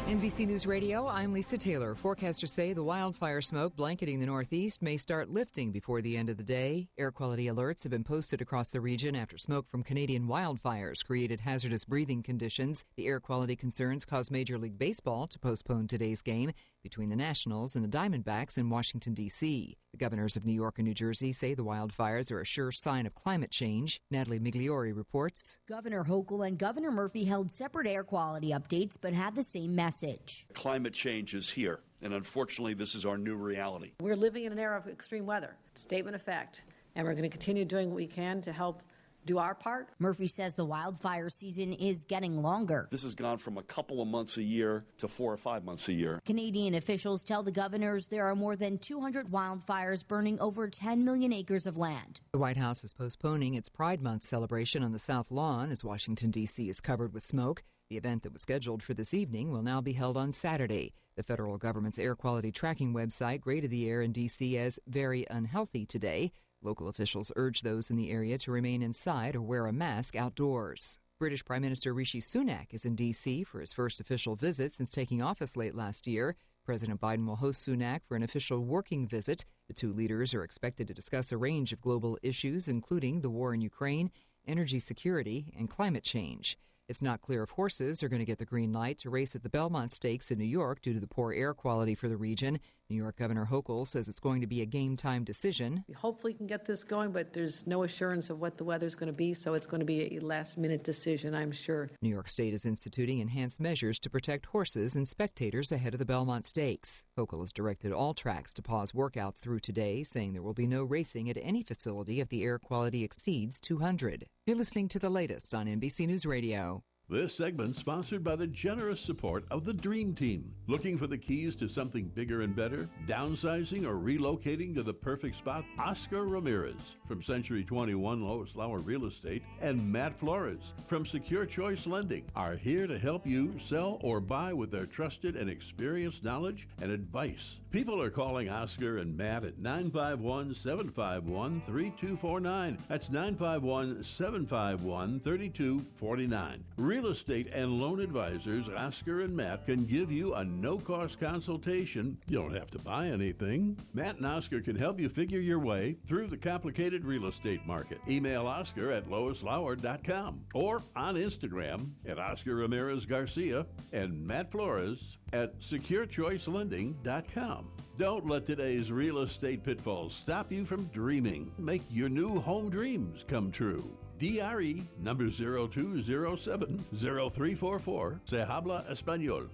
NBC News Radio, I'm Lisa Taylor. Forecasters say the wildfire smoke blanketing the Northeast may start lifting before the end of the day. Air quality alerts have been posted across the region after smoke from Canadian wildfires created hazardous breathing conditions. The air quality concerns caused Major League Baseball to postpone today's game between the Nationals and the Diamondbacks in Washington, D.C. The governors of New York and New Jersey say the wildfires are a sure sign of climate change. Natalie Migliori reports. Governor Hochul and Governor Murphy held separate air quality updates but had the same message. Climate change is here, and unfortunately, this is our new reality. We're living in an era of extreme weather. Statement of fact. And we're going to continue doing what we can to help do our part. Murphy says the wildfire season is getting longer. This has gone from a couple of months a year to 4 or 5 months a year. Canadian officials tell the governors there are more than 200 wildfires burning over 10 million acres of land. The White House is postponing its Pride Month celebration on the South Lawn as Washington, D.C. is covered with smoke. The event that was scheduled for this evening will now be held on Saturday. The federal government's air quality tracking website graded the air in D.C. as very unhealthy today. Local officials urge those in the area to remain inside or wear a mask outdoors. British Prime Minister Rishi Sunak is in D.C. for his first official visit since taking office late last year. President Biden will host Sunak for an official working visit. The two leaders are expected to discuss a range of global issues, including the war in Ukraine, energy security, and climate change. It's not clear if horses are going to get the green light to race at the Belmont Stakes in New York due to the poor air quality for the region. New York Governor Hochul says it's going to be a game-time decision. We hopefully can get this going, but there's no assurance of what the weather's going to be, so it's going to be a last-minute decision, I'm sure. New York State is instituting enhanced measures to protect horses and spectators ahead of the Belmont Stakes. Hochul has directed all tracks to pause workouts through today, saying there will be no racing at any facility if the air quality exceeds 200. You're listening to the latest on NBC News Radio. This segment sponsored by the generous support of the Dream Team. Looking for the keys to something bigger and better? Downsizing or relocating to the perfect spot? Oscar Ramirez from Century 21 Lois Lauer Real Estate and Matt Flores from Secure Choice Lending are here to help you sell or buy with their trusted and experienced knowledge and advice. People are calling Oscar and Matt at 951-751-3249. That's 951-751-3249. real estate and loan advisors Oscar and Matt can give you a no-cost consultation. You don't have to buy anything. Matt and Oscar can help you figure your way through the complicated real estate market. Email Oscar at loislauer.com or on Instagram at Oscar Ramirez Garcia and Matt Flores at securechoicelending.com. Don't let today's real estate pitfalls stop you from dreaming. Make your new home dreams come true. DRE number 0207-0344. Se habla español.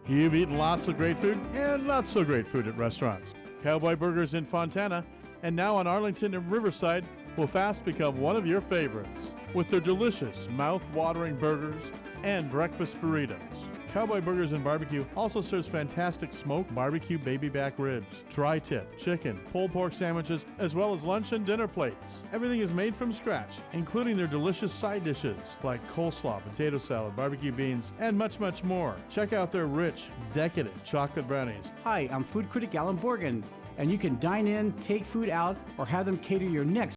You've eaten lots of great food and not so great food at restaurants. Cowboy Burgers in Fontana and now on Arlington and Riverside will fast become one of your favorites with their delicious, mouth-watering burgers and breakfast burritos. Cowboy Burgers and Barbecue also serves fantastic smoked barbecue baby back ribs, tri-tip, chicken, pulled pork sandwiches, as well as lunch and dinner plates. Everything is made from scratch, including their delicious side dishes like coleslaw, potato salad, barbecue beans, and much, much more. Check out their rich, decadent chocolate brownies. Hi, I'm food critic Alan Borgen, and you can dine in, take food out, or have them cater your next